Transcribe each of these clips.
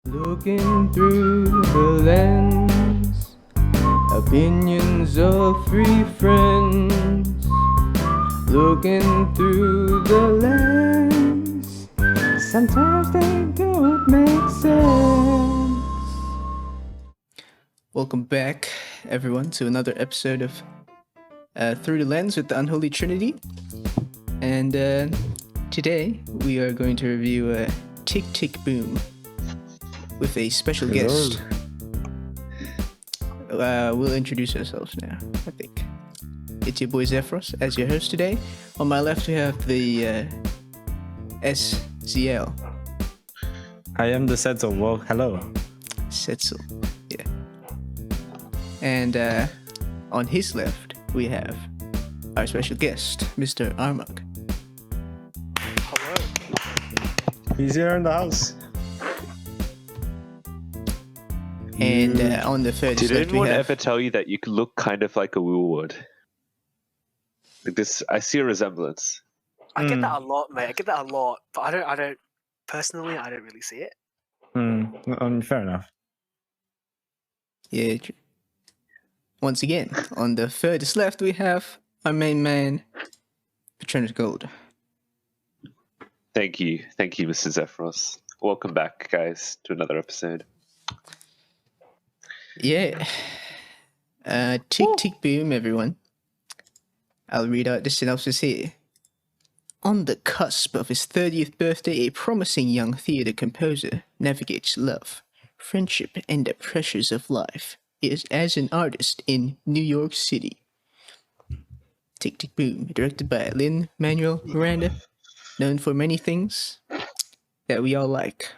Looking through the lens, opinions of three friends. Looking through the lens, sometimes they don't make sense. Welcome back, everyone, to another episode of Through the Lens with the Unholy Trinity. And today we are going to review Tick Tick Boom with a special guest. We'll introduce ourselves now, I think. It's your boy Zephyros as your host today. On my left we have the SZL. I am the Setzel. Well, hello. Setzel, yeah. And on his left we have our special guest, Mr. Armag. Hello. He's here in the house. And on the third Did left we anyone have... ever tell you that you could look kind of like a Woolwood? Like this, I see a resemblance. I get that a lot, mate. I get that a lot, but I don't personally. I don't really see it. Fair enough. Yeah. Once again, on the furthest left we have our main man, Patronus Gold. Thank you, Mr. Zephyros. Welcome back, guys, to another episode. Yeah. Tick Tick Boom, everyone. I'll read out the synopsis here. On the cusp of his 30th birthday, a promising young theatre composer navigates love, friendship, and the pressures of life as an artist in New York City. Tick Tick Boom, directed by Lin Manuel Miranda, known for many things that we all like.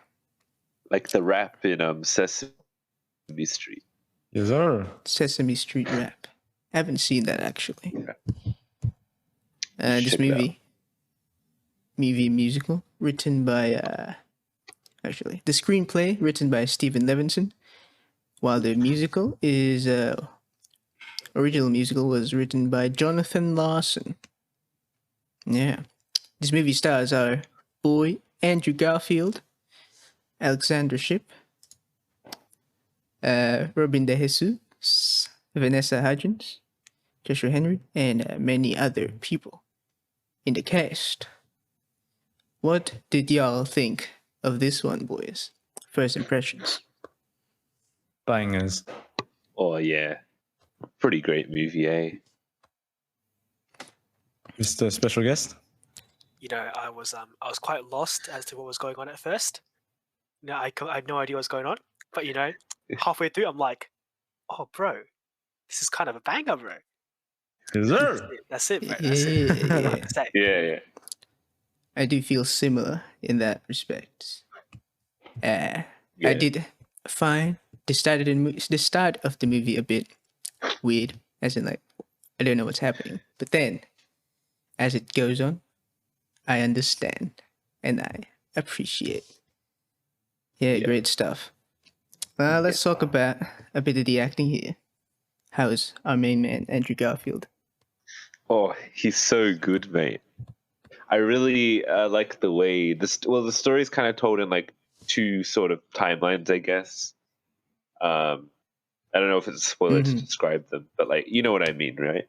Like the rap in Sesame Street. Yes, sir. Sesame Street rap. Haven't seen that actually. This Check it movie musical written by the screenplay written by Stephen Levinson, while the musical is original musical was written by Jonathan Larson. Yeah, this movie stars our boy Andrew Garfield, Alexandra Shipp, Robin De Jesus, Vanessa Hudgens, Joshua Henry, and many other people in the cast. What did y'all think of this one, boys? First impressions. Bangers. Oh yeah, pretty great movie, eh? Mr. Special Guest. You know, I was quite lost as to what was going on at first. You know, I had no idea what was going on, but you know, halfway through, I'm like, "Oh, bro, this is kind of a banger, bro." Yes, sir. That's it, bro. That's it. That's it. Yeah. I do feel similar in that respect. I did find the start of the movie a bit weird, as in like I don't know what's happening. But then, as it goes on, I understand and I appreciate. Yeah, great stuff. Let's talk about a bit of the acting here. How's our main man, Andrew Garfield? Oh, he's so good, mate. I really like the way the story is kind of told in like two sort of timelines, I guess. I don't know if it's a spoiler to describe them, but like you know what I mean, right?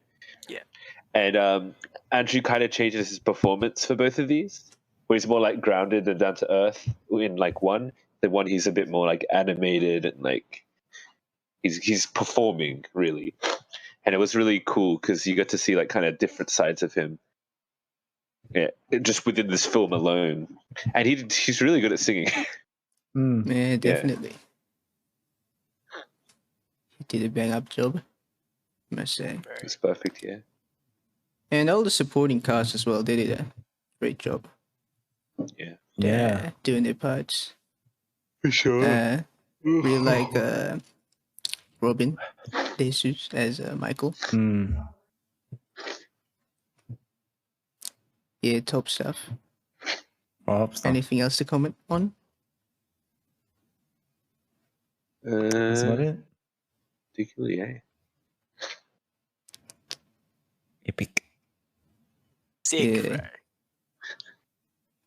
Yeah. And Andrew kind of changes his performance for both of these, where he's more like grounded and down to earth in like one. The one he's a bit more like animated and like he's performing really, and it was really cool because you got to see like kind of different sides of him. Yeah, just within this film alone, and he's really good at singing. Yeah, definitely. He did a bang up job, I must say. It's perfect, yeah. And all the supporting cast as well, they did a great job. Yeah. Doing their parts. For sure. Really like Robin De Jesus as Michael. Yeah, top stuff. Anything else to comment on? That's about it. Particularly, eh? Epic. Sick, Yeah. bro.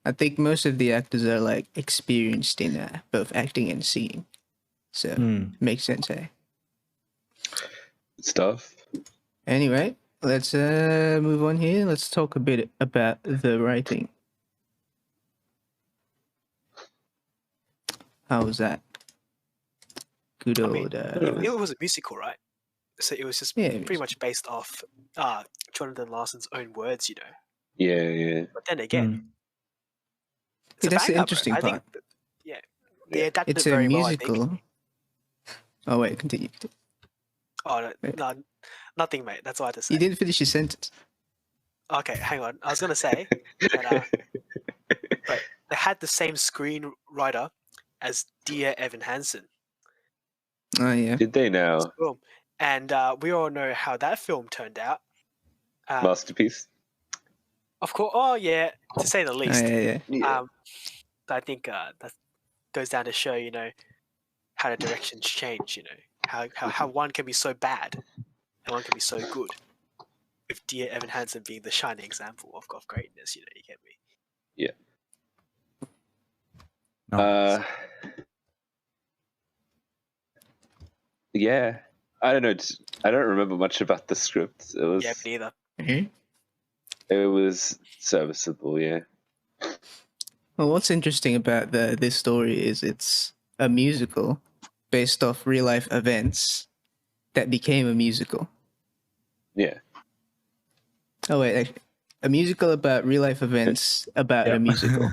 I think most of the actors are like experienced in both acting and singing, so makes sense. Eh? Stuff. Anyway, let's move on here. Let's talk a bit about the writing. How was that? Good I old. mean, it was a musical, right? So it was just pretty much based off Jonathan Larson's own words, you know. Yeah. But then again, it's that's the banger, interesting bro. part. I think, they adapted It's it a very musical. well, I think. Oh wait, continue. Oh no, nothing, mate. That's all I had to say. You didn't finish your sentence. Okay, hang on. I was gonna say that, but they had the same screenwriter as Dear Evan Hansen. Oh yeah. Did they now? And we all know how that film turned out. Masterpiece. Of course. Oh yeah, to say the least. Yeah. I think that goes down to show, you know, how the directions change. You know, how one can be so bad and one can be so good. With Dear Evan Hansen being the shining example of greatness. You know, you get me. Yeah. Nice. Yeah. I don't know. I don't remember much about the script. It was. Yeah, me neither. It was serviceable. Yeah. Well, what's interesting about this story is it's a musical based off real life events that became a musical. Yeah. Oh wait, a musical about real life events about a musical.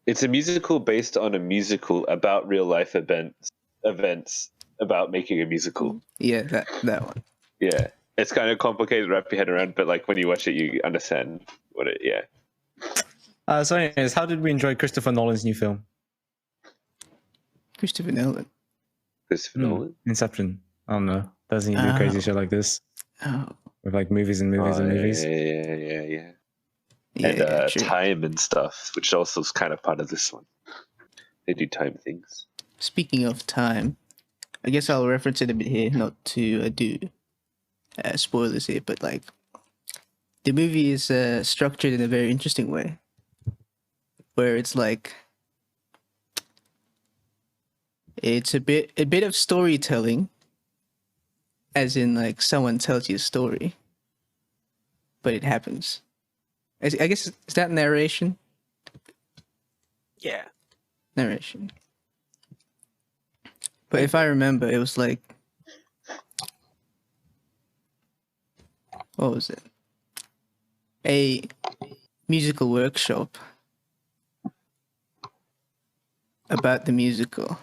It's a musical based on a musical about real life events about making a musical. Yeah, that one. Yeah. It's kind of complicated to wrap your head around, but like when you watch it, you understand what it. Yeah. So, anyways, how did we enjoy Christopher Nolan's new film? Christopher Nolan. Nolan? Inception. I don't know. Doesn't he do crazy shit like this? Oh. With like movies and movies and movies. Yeah. Yeah, And true. time and stuff, which also is kind of part of this one. They do time things. Speaking of time, I guess I'll reference it a bit here, not to do spoilers here, but like the movie is structured in a very interesting way, where it's like it's a bit of storytelling, as in like someone tells you a story, but it happens. I guess is that narration? Yeah. Narration. But if I remember, it was like, what was it? A musical workshop about the musical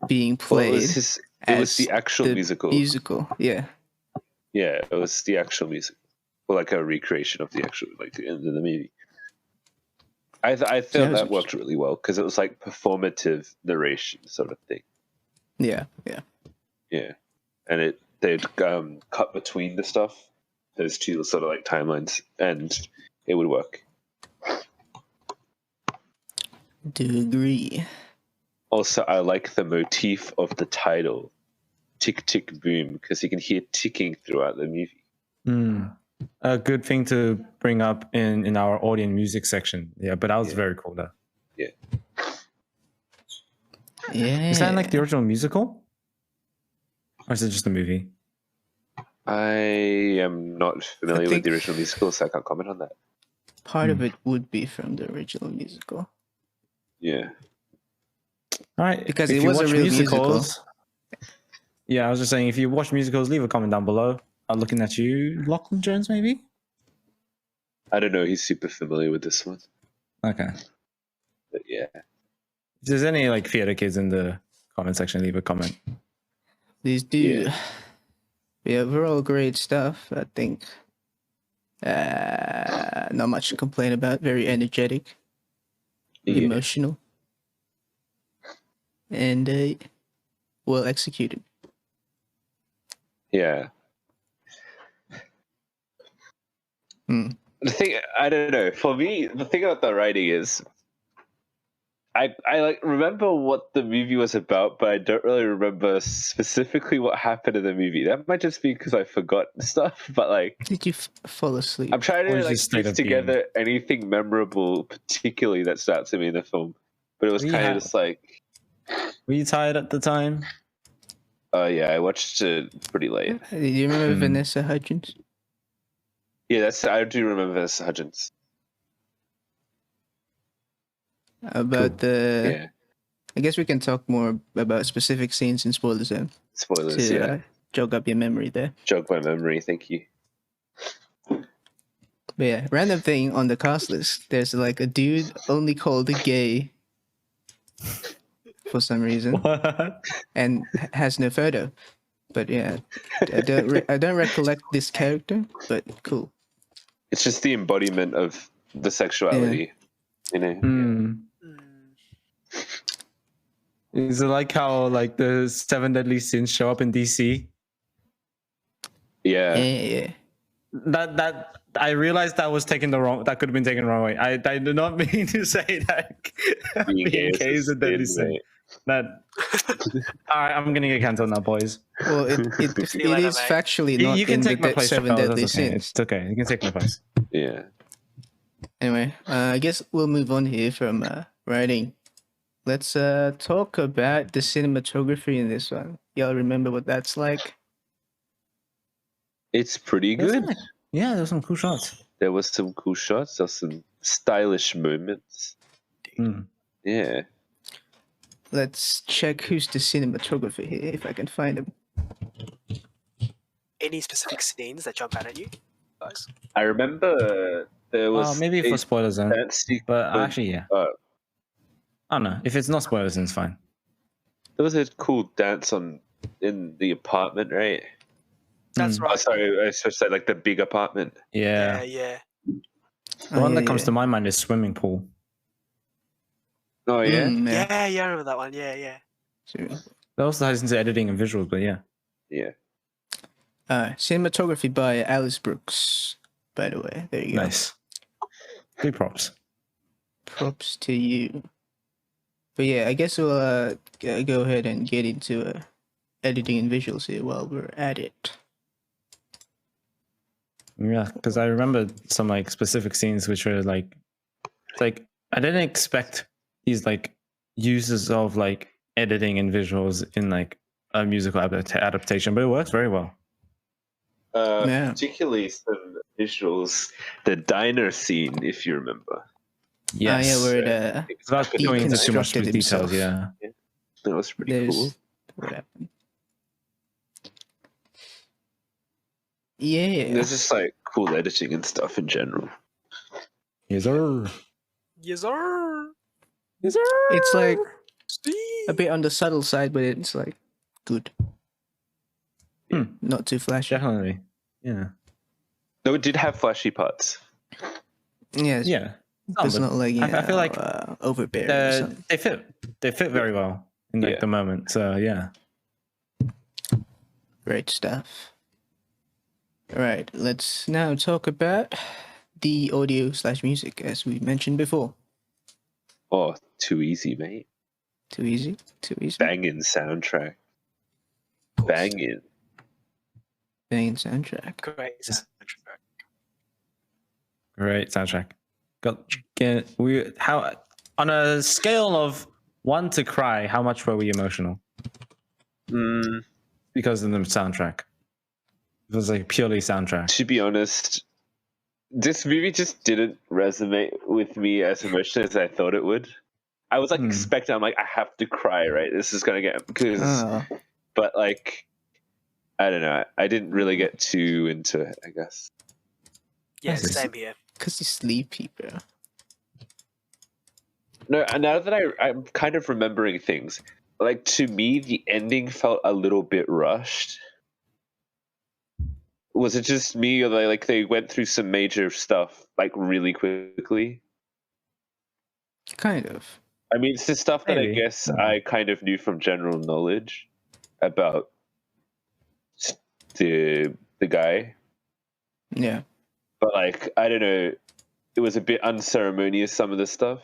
being played. Well, it was the actual musical. Yeah. Yeah, it was the actual musical. Or like a recreation of the actual, like the end of the movie. I felt that worked really well because it was like performative narration sort of thing. Yeah. And they'd cut between the stuff, those two sort of like timelines, and it would work. Do agree. Also, I like the motif of the title, "Tick Tick Boom," because you can hear ticking throughout the movie. A good thing to bring up in our audio music section. Yeah, but that was very cool though. Yeah. Yeah. Is that like the original musical? Or is it just a movie? I am not familiar with the original musical, so I can't comment on that. Part of it would be from the original musical. Yeah. All right. Because it was a real musical. Yeah, I was just saying, if you watch musicals, leave a comment down below. I'm looking at you, Lachlan Jones, maybe? I don't know. He's super familiar with this one. Okay. But yeah. If there's any like theater kids in the comment section, leave a comment. These do. Yeah, overall great stuff, I think. Not much to complain about. Very energetic. Emotional. And well executed. Yeah. The thing, I don't know. For me, the thing about the writing is I like remember what the movie was about, but I don't really remember specifically what happened in the movie. That might just be because I forgot stuff. But like, Did you fall asleep? I'm trying Or to is like just state piece of being? together anything memorable, particularly that stood out to me in the film. But it was We kind of had- just like, Were you tired at the time? yeah, I watched it pretty late. Do you remember Hmm. Vanessa Hudgens? Yeah, I do remember Vanessa Hudgens. About the. Yeah, I guess we can talk more about specific scenes in spoiler zone spoilers. to Yeah, jog up your memory there. jog my memory. Thank you. But yeah, random thing on the cast list. There's like a dude only called gay for some reason What? and has no photo. But yeah, I don't recollect this character, but cool. It's just the embodiment of the sexuality. You know. Hmm. Mm. Is it like how like the 7 deadly sins show up in DC? Yeah. Yeah. That I realized that was taken the wrong. That could have been taken the wrong way. I do not mean to say that being gay is a deadly sin. mate. That. All right, I'm gonna get cancelled now, boys. Well, it See you it later, is mate. factually You, not you can in take my the place, seven Charles. deadly That's okay. sins. It's okay. You can take my place. Yeah. Anyway, I guess we'll move on here from writing. Let's talk about the cinematography in this one. Y'all remember what that's like? It's pretty It was good. nice. Yeah, there were some cool shots. There was some cool shots. There was some stylish moments. Hmm. Yeah. Let's check who's the cinematographer here, if I can find him. Any specific scenes that jump out at you, guys? I remember there was Maybe a for spoilers then. dance But sequence. actually, yeah. uh, I don't know. If it's not spoilers, then it's fine. there was a cool dance in the apartment, right? That's Hmm. right. Oh, sorry, I should say like the big apartment. Yeah. Yeah. The one that comes to my mind is swimming pool. Oh yeah, Yeah, I remember that one. Yeah. Sure. That also ties into editing and visuals, but yeah. yeah. Cinematography by Alice Brooks, by the way. There you go. Nice. Big props. Props to you. But yeah, I guess we'll go ahead and get into editing and visuals here while we're at it. Yeah, because I remember some like specific scenes which were like, it's like I didn't expect these like uses of like editing and visuals in like a musical adaptation, but it works very well. Yeah. Particularly some visuals. The diner scene, if you remember. Yes. Yeah, where the Without going into too much deconstructed with details, himself. yeah. That was pretty there's cool. what happened. Yeah. There's just like cool editing and stuff in general. Yes, sir. Yes, sir. Yes, sir. It's like See? a bit on the subtle side, but it's like good. Not too flashy. Definitely. Yeah. Though it did have flashy parts. Yeah. Yeah. It's not like I feel like overbearing or something. they fit very well in like Yeah. the moment. So yeah. Great stuff. All right, let's now talk about the audio/music, as we mentioned before. Oh, too easy, mate. Too easy. Banging soundtrack. Banging. Banging soundtrack. Great soundtrack. Great soundtrack. How on a scale of 1 to cry, how much were we emotional? Because of the soundtrack. It was like purely soundtrack. To be honest, this movie just didn't resonate with me as emotionally as I thought it would. I was like expecting, I'm like, I have to cry, right? This is gonna get but like, I don't know. I didn't really get too into it, I guess. Yeah, Nice. same here. Because you're sleepy, bro. No, and now that I'm kind of remembering things, like to me, the ending felt a little bit rushed. Was it just me, or they went through some major stuff like really quickly? Kind of. I mean, it's the stuff that Maybe. I guess I kind of knew from general knowledge about the guy, Yeah. but like I don't know, it was a bit unceremonious, some of the stuff.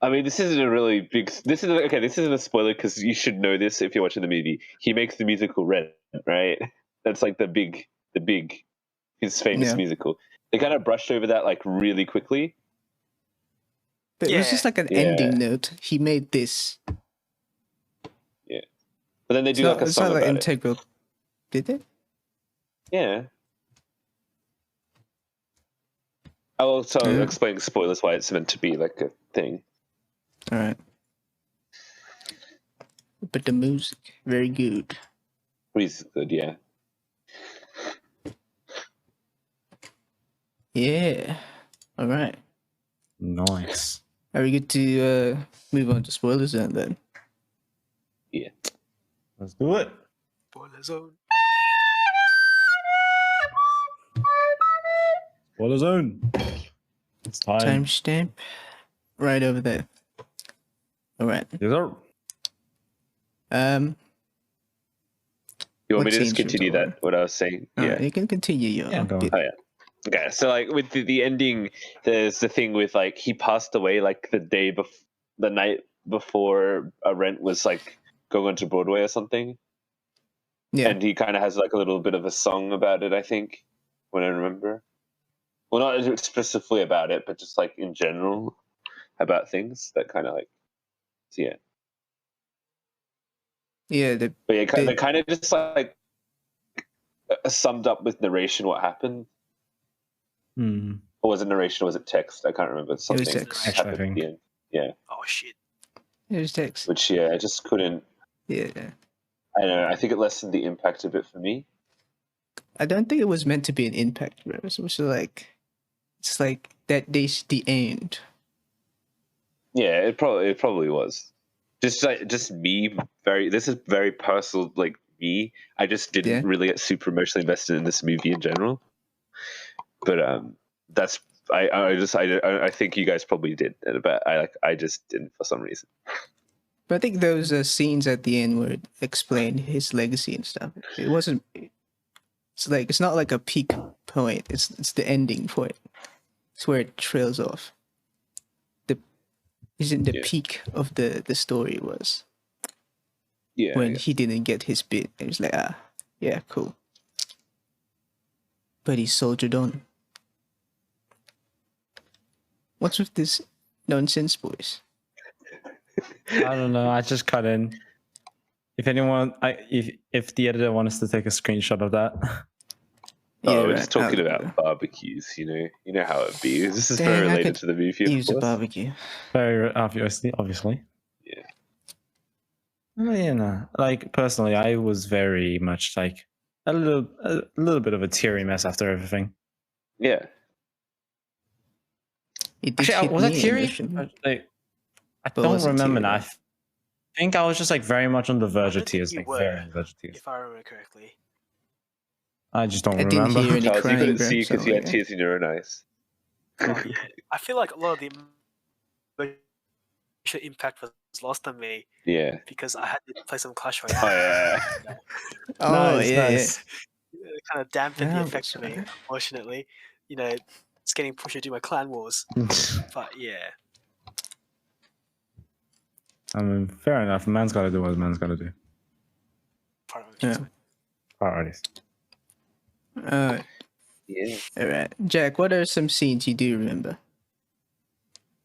I mean, this isn't a really big. This isn't a spoiler because you should know this if you're watching the movie. He makes the musical Rent, right? That's like his famous musical. They kind of brushed over that like really quickly. But it was just like an ending note. He made this. Yeah, but then they do It's like a song not like about integral. Did they? Yeah. I'll also explain spoilers why it's meant to be like a thing. All right. But the music, very good. Music's good, yeah. Yeah. All right. Nice. Are we good to move on to spoilers then? Yeah. Let's do it. Spoiler zone. Spoiler zone. It's time. Timestamp right over there. All right. Yes, sir. You want what me to just scenes continue you're talking that? What I was saying? All Yeah. right, you can continue your go on. bit. Oh yeah. Okay, so like with the ending, there's the thing with like he passed away like the night before a Rent was like going onto Broadway or something. Yeah. And he kind of has like a little bit of a song about it, I think, when I remember. Well, not explicitly about it, but just like in general about things that kind of like, so yeah. Yeah. But yeah, they kind of just like summed up with narration what happened. Or was it narration or was it text? I can't remember. Something text, happened at the end. Yeah. Oh shit. It was text. Which yeah, I just couldn't. Yeah. I don't know. I think it lessened the impact a bit for me. I don't think it was meant to be an impact, bro. It was like, it's like that day's the end. Yeah, it probably was. Just me. This is very personal. Like me, I just didn't really get super emotionally invested in this movie in general. But that's I think you guys probably did, but I just didn't for some reason. But I think those scenes at the end where it explained his legacy and stuff. It wasn't. It's not like a peak point. It's the ending point. It's where it trails off. Isn't the peak of the story was. Yeah. When he didn't get his bit, it was like yeah, cool. But he soldiered on. What's with this nonsense, boys? I don't know. I just cut in. If anyone, if the editor wants to take a screenshot of that. We're just talking about barbecues. You know how it be. This is very related to the movie. Use a barbecue. Very obviously. Yeah. You know, like personally, I was very much like a little bit of a teary mess after everything. Yeah. Actually, was I teary? Like, I don't remember now. I think I was just like very much on the verge of tears, like very on the verge of tears. If I remember correctly. I just don't remember. Didn't hear any Charles, crying, you couldn't see because you had tears in your own eyes. Oh, yeah. I feel like a lot of the emotional impact was lost on me. Yeah. Because I had to play some Clash Royale. Oh yeah. Nice. It kind of dampened the effect for me, unfortunately. You know, it's getting pushed to do my clan wars. But yeah. I mean, fair enough. Man's got to do what man's got to do. Priorities. Yeah. Yeah. All right, Jack. What are some scenes you do remember?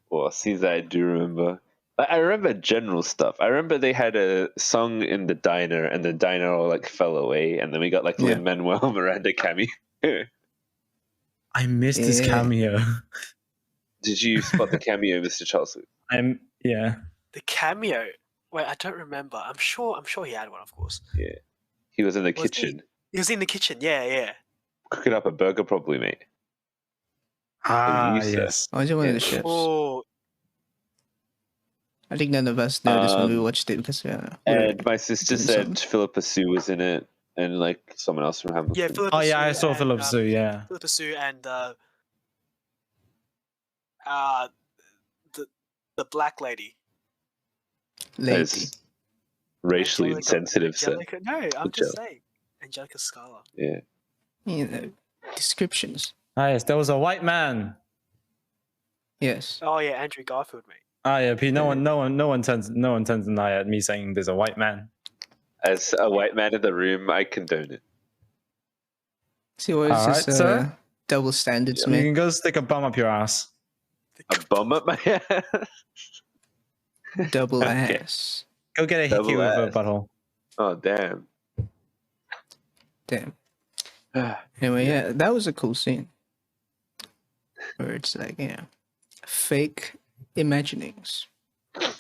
Well, scenes that I do remember. I remember general stuff. I remember they had a song in the diner, and the diner all like fell away, and then we got like Lin Manuel Miranda cameo. I missed his cameo. Did you spot the cameo, Mr. Charles? The cameo. Wait, I don't remember. I'm sure he had one, of course. Yeah, he was in the kitchen. He was in the kitchen. Yeah. Cooking up a burger, probably, mate. Yes. I was one of the chefs. Oh. I think none of us noticed when we watched it because and my sister said Philippa Sue was in it, and like someone else from Hamilton. Yeah, Philippa Sue. I saw Philippa Sue. Yeah, Philippa Sue and the black lady. Racially insensitive, Angelica, no, I'm just saying. Angelica Scala. Yeah. You know, descriptions. Yes, there was a white man. Yes. Oh yeah, Andrew Garfield, mate. yeah, Pete. No one turns an eye at me saying there's a white man. As a white man in the room, I condone it. See, what is All this right, sir. double standards, You man? can go stick a bum up your ass. A bum up my ass. Double Okay. ass. Go get a hickey Double with a ass. butthole. Oh damn. Damn. Anyway, yeah, that was a cool scene. Where it's like, fake imaginings. I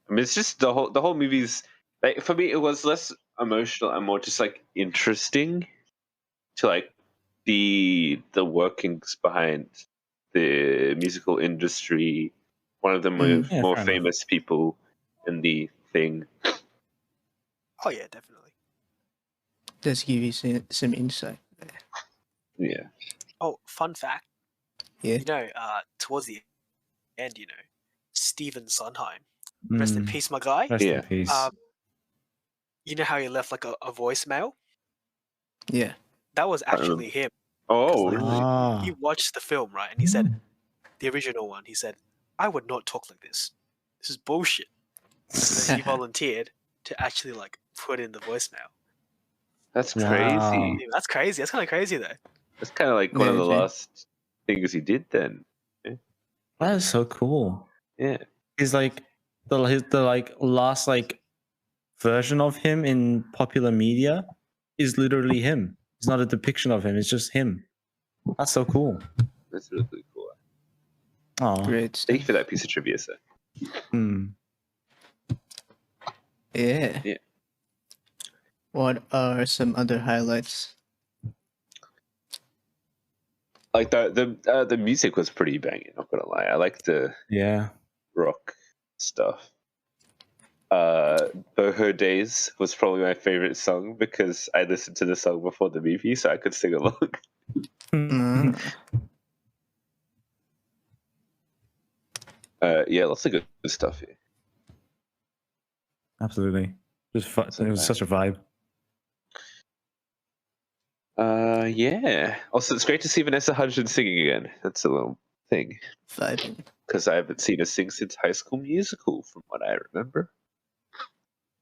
mean, it's just the whole movie's like, for me, it was less emotional and more just like interesting to like the workings behind the musical industry. One of the more Yeah, fair famous people in the thing. Oh yeah, definitely. Does give you some insight there. Yeah. Oh, fun fact. Yeah. You know, towards the end, you know, Stephen Sondheim. Rest in peace, my guy. Rest Yeah. in peace. You know how he left like a voicemail? Yeah. That was actually him. Oh, Like, really? he watched the film, right? And he said, the original one, he said, I would not talk like this. This is bullshit. And then he volunteered to actually like put in the voicemail. That's Wow. crazy. Yeah, that's crazy. That's kind of crazy though. That's kind of like one of the Yeah, okay. last things he did then. That is so cool. Yeah. He's like the like last like version of him in popular media is literally him. It's not a depiction of him. It's just him. That's so cool. That's really cool. Oh, Great stuff. Thank you for that piece of trivia, sir. Yeah. Yeah. What are some other highlights? Like the music was pretty banging. Not gonna lie, I like the rock stuff. Boho Days was probably my favorite song because I listened to the song before the movie, so I could sing along. Yeah, lots of good stuff here. Absolutely. It was such a vibe. Yeah. Also, it's great to see Vanessa Hudgens singing again. That's a little thing. Vibing. Because I haven't seen her sing since High School Musical, from what I remember.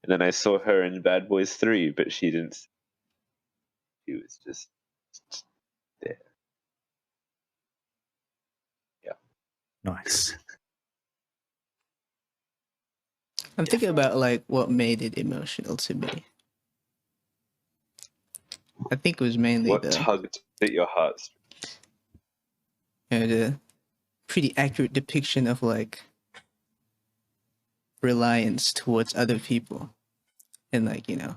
And then I saw her in Bad Boys 3, but she didn't. She was just there. Yeah. Nice. I'm thinking about like what made it emotional to me. I think it was mainly what tugged at your heart. The pretty accurate depiction of like reliance towards other people and like, you know,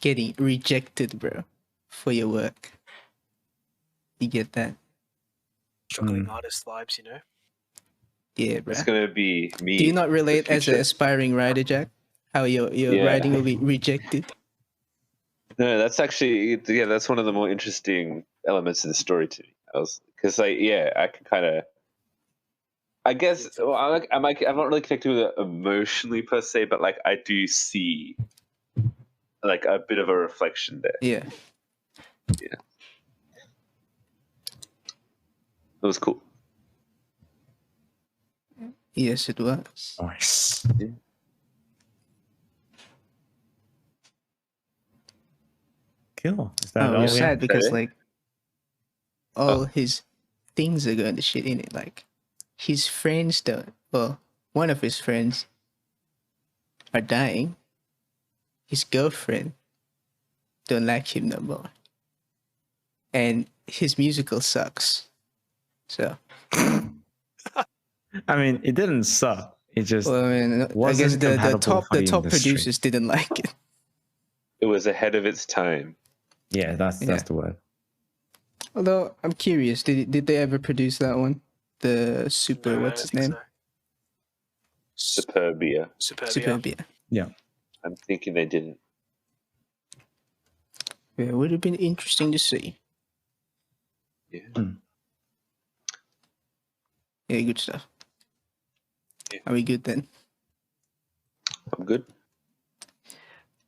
getting rejected, bro, for your work. You get that? Struggling artist vibes, you know? Yeah, bro. It's gonna be me. Do you not relate as an aspiring writer, Jack? How your writing will be rejected? No, that's actually that's one of the more interesting elements of the story to me. Because I can kind of, I guess, well, I'm not really connected with it emotionally per se, but like I do see like a bit of a reflection there. Yeah. Yeah. It was cool. Yes, it was. Nice. Yeah. Cool. Is that all? It's sad because it? like all his things are going to shit in it. Like his friends don't. Well, one of his friends are dying. His girlfriend don't like him no more, and his musical sucks. So. I mean, it didn't suck. It just Well, I mean, I guess the top producers didn't like it. It was ahead of its time. Yeah, that's the word. Although I'm curious, did they ever produce that one? The super, No, what's his name? So. Superbia. Superbia. Yeah. I'm thinking they didn't. Yeah, it would have been interesting to see. Yeah. Yeah, good stuff. Yeah. Are we good then? I'm good.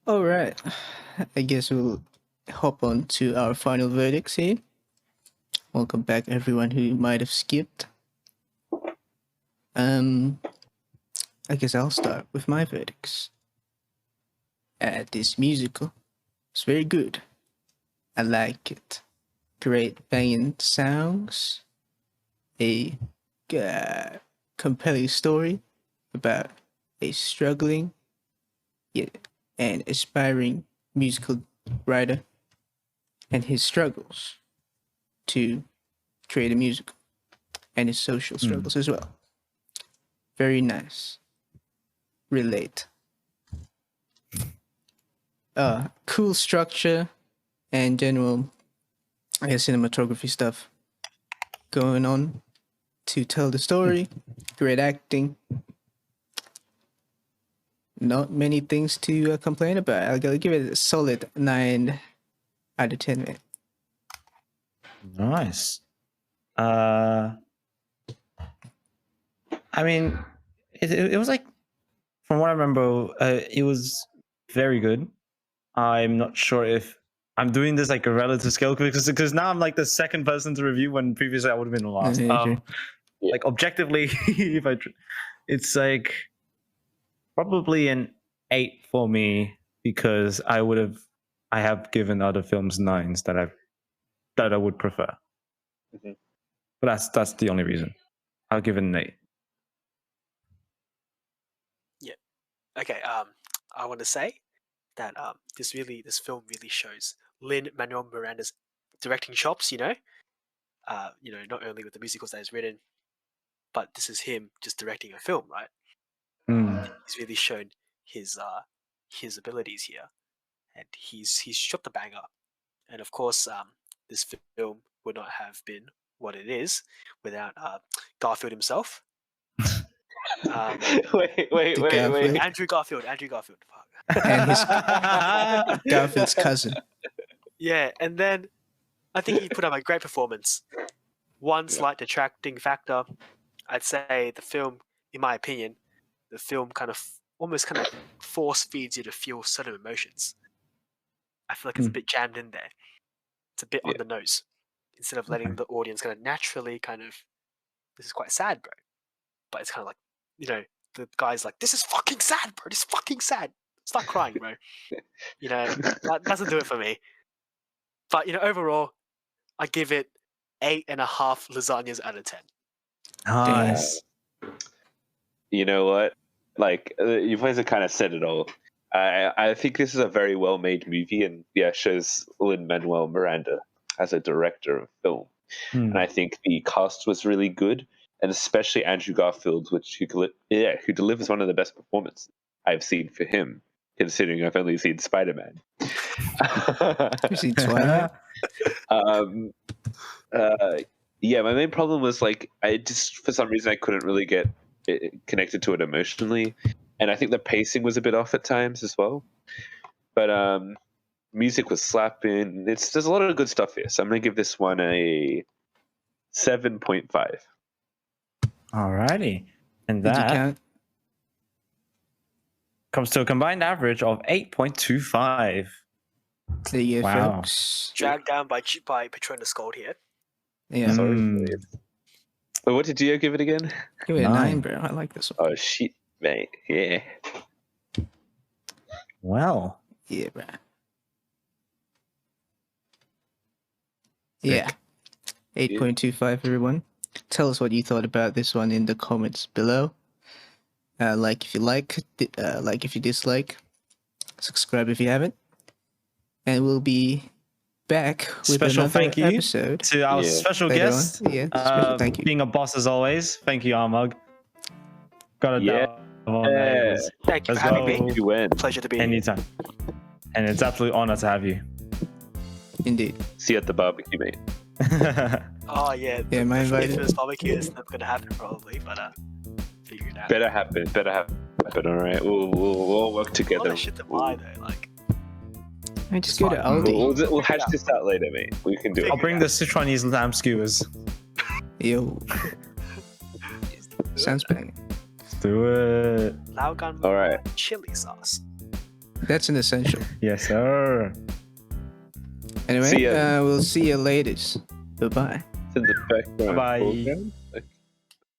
All right. I guess we'll hop on to our final verdicts here. Welcome back, everyone who might have skipped. I guess I'll start with my verdicts. This musical is very good. I like it. Great banging sounds. A compelling story about a struggling yet and aspiring musical writer and his struggles to create a musical and his social struggles as well. Very nice. Relate. Cool structure and general, I guess, cinematography stuff going on to tell the story. Great acting. Not many things to complain about. I'll give it a solid 9 out of 10, man. Nice. I mean, it was like, from what I remember, it was very good. I'm not sure if I'm doing this like a relative scale because now I'm like the second person to review when previously I would have been the last. Like objectively, it's like probably an 8 for me because I have given other films 9s that I would prefer. Mhm. But that's the only reason. I'll give it an 8. Okay. I want to say that this film really shows Lin Manuel Miranda's directing chops. Not only with the musicals that he's written, but this is him just directing a film, right? He's really shown his abilities here, and he's dropped the banger. And of course, this film would not have been what it is without Garfield himself. Wait. Andrew Garfield. Fuck. And his Garfield's cousin. Yeah, and then I think he put up a great performance. One slight detracting factor, I'd say the film, in my opinion, the film almost force feeds you to feel certain emotions. I feel like it's a bit jammed in there. It's a bit on the nose. Instead of letting the audience kind of naturally this is quite sad, bro. But it's kind of like, the guy's like, this is fucking sad, bro. This is fucking sad. Start crying, bro. That doesn't do it for me. But, overall, I give it 8.5 lasagnas out of 10. Nice. You know what? Like, you guys have kind of said it all. I think this is a very well-made movie, and shows Lin Manuel Miranda as a director of film. And I think the cast was really good, and especially Andrew Garfield, who delivers one of the best performances I've seen for him, considering I've only seen Spider-Man. You've seen Twilight? My main problem was I just, for some reason, I couldn't really get connected to it emotionally, and I think the pacing was a bit off at times as well. But music was slapping. There's a lot of good stuff here, so I'm gonna give this one a 7.5. Alrighty, and Did you that count? comes to a combined average of 8.25. There you go, Wow. folks. Dragged down by Patronus Gold here. Yeah. Sorry. But what did Gio give it again? Give it a 9, 9. bro. I like this one. Oh shit, mate. Yeah. Well, Yeah, bro. Yeah. 8.25, everyone. Tell us what you thought about this one in the comments below. Like if you like if you dislike. Subscribe if you haven't. And we'll be back with special another thank you episode to our special later guest. on. Yeah, special thank you. Being a boss as always. Thank you, Armug. Got a dab on that. Thank you for Let's having me. You win. Pleasure to be here. Anytime. And it's absolute honor to have you. Indeed. See you at the barbecue, mate. Oh yeah. Yeah, my the invite. first barbecue is not gonna happen probably, but figure it out. Better happen. All right. We'll work A lot together. of shit to buy though, I just go to Aldi. We'll hash this out later, mate. We can do it. I'll bring the Sichuanese lamb skewers. Yo. Sounds banging. Let's do it. Laogan All right. chili sauce. That's an essential. Yes, sir. Anyway, See ya. we'll see you later. Bye-bye. in the background Bye. foreground.